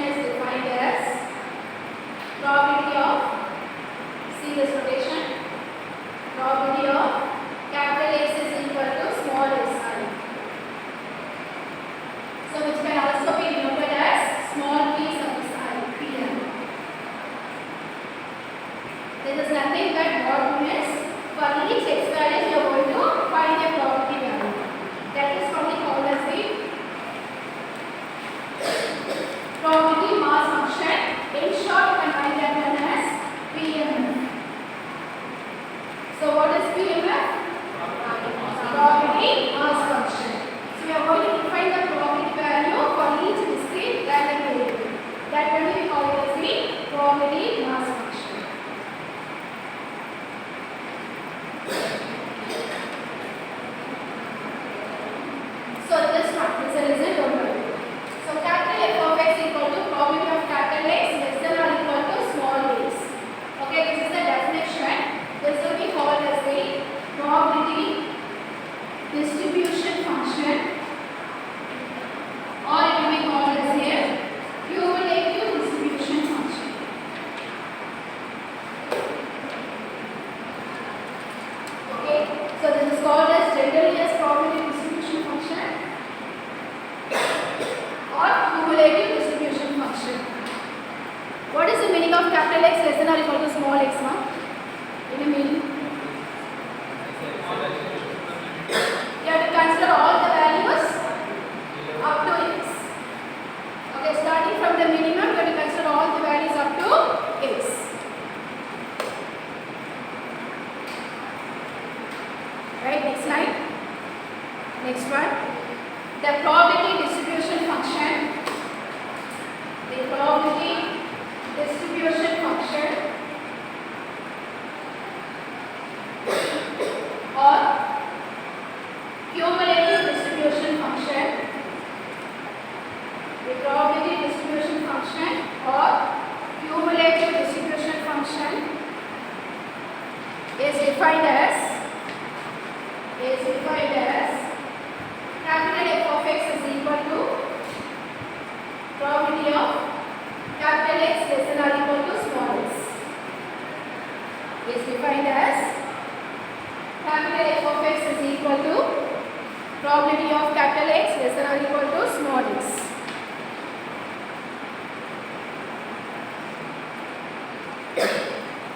is defined as, probability of, see this notation, probability of capital X is equal to small s I. So which can also be denoted as small p sub s I, Pm. This is nothing but what means for each x value you are going to find a probability value. That is probably called as the probability mass function. In short, you can write that one as PMF. So what is PMF? Probability mass function. So we are going to define the probability value for each discrete random variable. That will be called as the probability mass function. So this one is a result over. So capital F of x equal to probability of capital X less than or equal to small x. Okay, this is the definition. This will be called as the probability distribution function, or it will be called as a cumulative distribution function. Okay, so this is called as generally as probability distribution function or cumulative distribution function. What is the meaning of capital X less than or equal to small x now? Any meaning? You have to consider all the values up to x. Okay, starting from the minimum, you have to consider all the values up to x. Right, next line. Next one. The probability distribution function. The probability distribution function or cumulative distribution function. The probability distribution function or cumulative distribution function is defined as capital F of x is equal to probability of capital X less than or equal to small x. Is defined as capital F of x is equal to probability of capital X less than or equal to small x.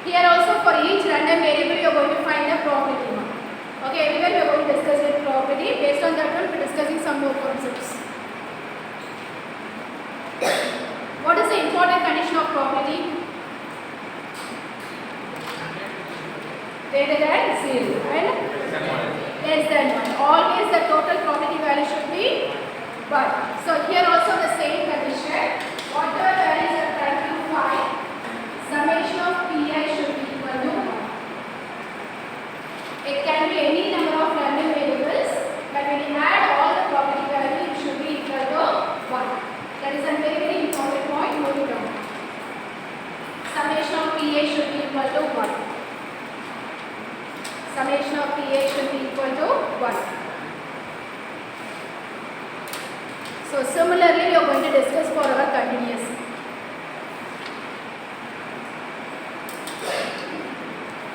Here also for each random variable you are going to find a probability now. Okay, everywhere we are going to discuss with probability. Based on that one we are discussing some more concepts. What is the important condition of probability? Greater than 0 and less than 1. Always the total probability value should be 1. So here also the same condition. Whatever values are trying to find, summation of pi should be equal to 1. PA should be equal to 1. Summation of PA should be equal to 1. So similarly, we are going to discuss for our continuous.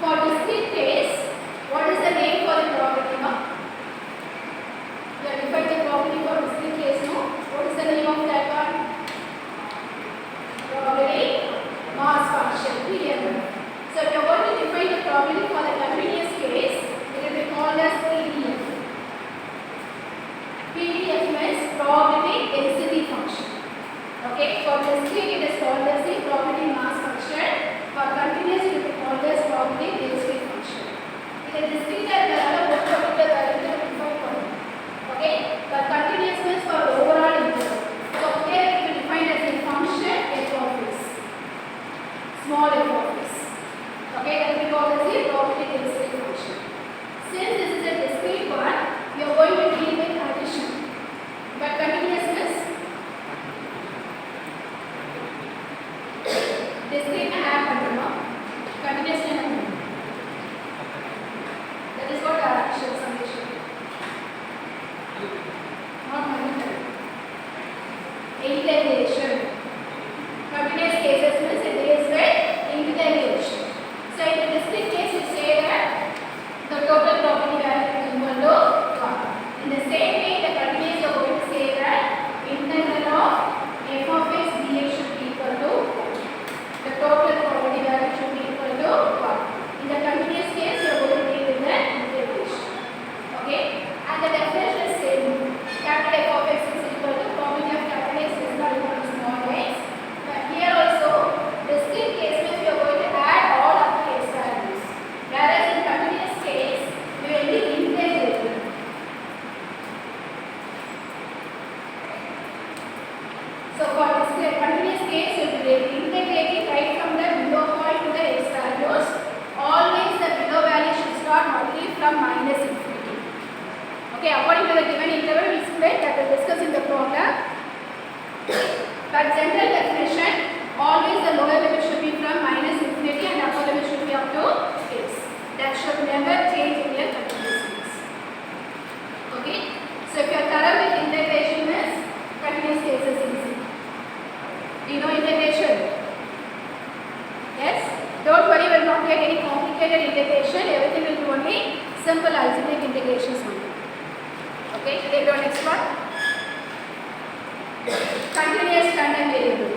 For discrete case, what is the name for the property now? We have defined the property for discrete case now. What is the name of that one? Probability mass function, PMF. So if you are going to define the probability for the continuous case, it will be called as PDF. PDF means probability density function. Okay, for discrete it is called as the probability mass function. For continuous it will be called as probability density function. In a discrete there are both particular values that we define. Okay, but continuous means for overall interval. So here it will be defined as a function f of x, small f of x. Okay, that will be called as the probability density function. Since this is a discrete one, we are going to deal with addition. But continuousness, discrete and add continuous and that is what addition summation. Not monetary. Integration. Continuous cases means it is with integration. So in the discrete case, we say that the total property value is equal to 1. In the same way, the continuous you are going to say that integral of f of x dx should be equal to 1. The total property value should be equal to 1. In the continuous case, you are going to deal with the integration. Okay? And the definition is same. Capital F of x is equal to probability of capital X is not equal to small x. But here also, discrete case means we are going to add all of the x values. Whereas in continuous case, we will be integrating. So for this continuous case, you will be integrating right from the below point to the x values. Always the below value should start only from minus infinity. Okay, according to the given interval, we split that we will discuss in the program. But general definition, always the lower limit should be from minus infinity and upper limit should be up to x. That should never change in your continuous case. Okay, so if you are thorough with integration means continuous case is easy. Do you know integration? Yes? Don't worry, we will not get any complicated integration. Everything will be only simple algebraic integrations only. Okay, take the next one. Continuous random variable.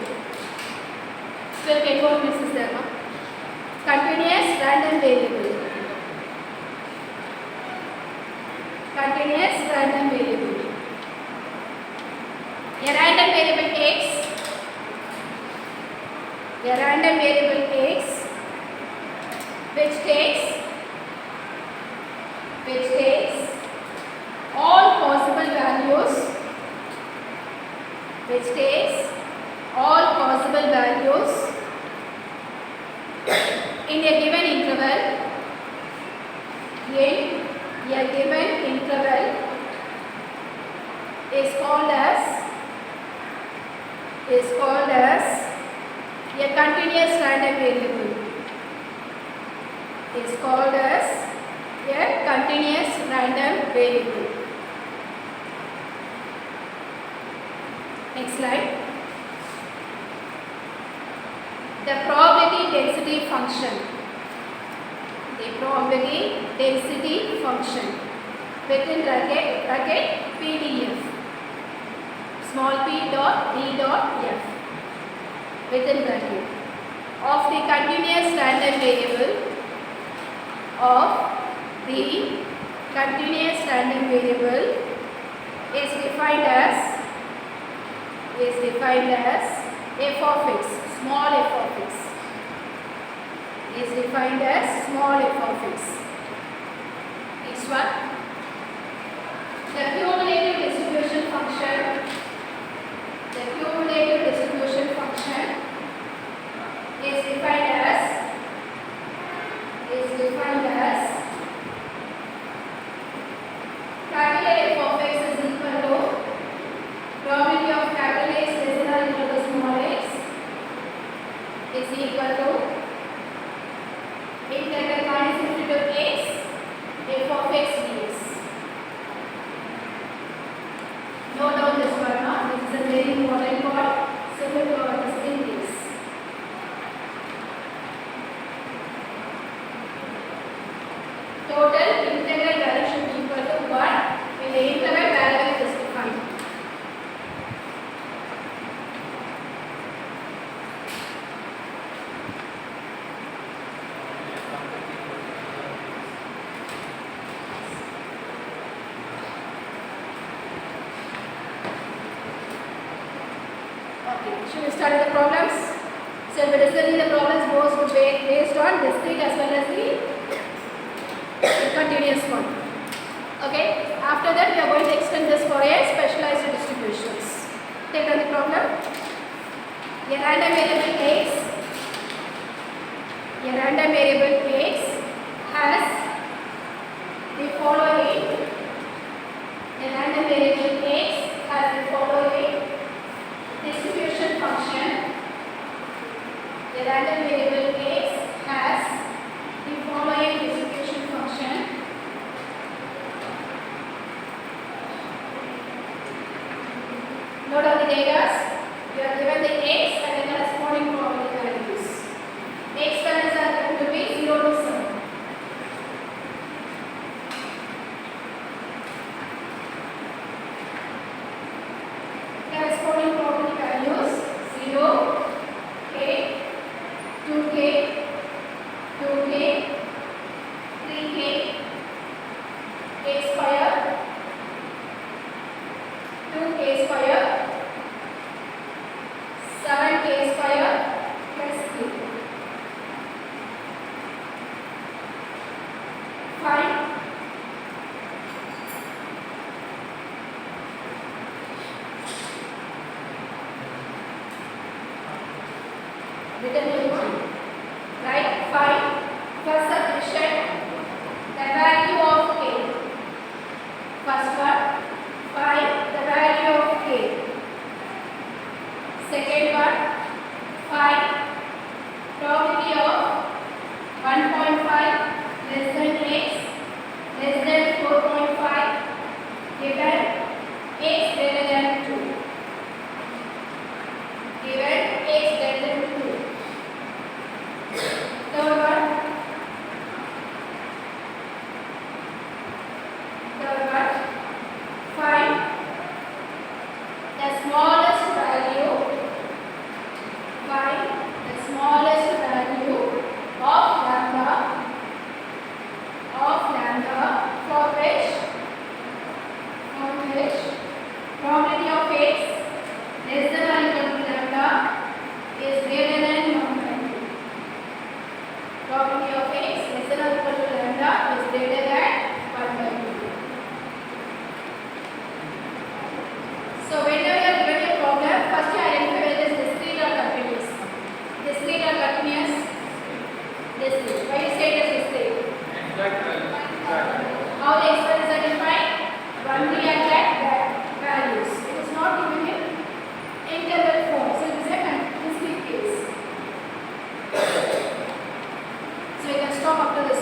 So take what Mrs. Dharma. Continuous random variable. Continuous random variable. A random variable x. A random variable x which takes all possible values, in a given interval, is called as a continuous random variable. Is called as a continuous random variable. Next slide. The probability density function. The probability density function within bracket PDF. Small p dot d dot f within bracket of the continuous random variable is defined as f of x, small f of x. Is defined as small f of x. Next one. The cumulative distribution function. The cumulative distribution function is defined as capital F of x is equal to probability of capital X less than or equal to small x is equal to Okay, should we start with the problems? So we discussing the problems both would be based on discrete as well as the continuous one. Okay, after that we are going to extend this for a specialized distributions. Take on the problem. A random variable x has the following. A random variable x has the following distribution function. A random variable x has the following distribution function. Note down the data. You are given the x and the corresponding probability values. X values are going to be 0 to 7. Corresponding probability values 0, k, 2k, 2k, 3k, k square, 2k square, 7k square plus 3. Find written in one. Right? Find first subdivision the value of k. First one, find the value of k. Second one, find probability of 1.5 less than x less than 4.5 given x greater than 2. Given x greater than 2. Third one, find the smallest value. Find the smallest value of lambda for which probability of x less than or equal to lambda is greater than 1/2. Probability of x less than or equal to lambda is greater than 1/2. So whenever you are given a problem, first you identify whether it is discrete or continuous. Discrete or continuous? Discrete. Why you say it is discrete? How the expression is identified? Only at that values. It is not given in interval form. So it is a discrete case. So you can stop up to this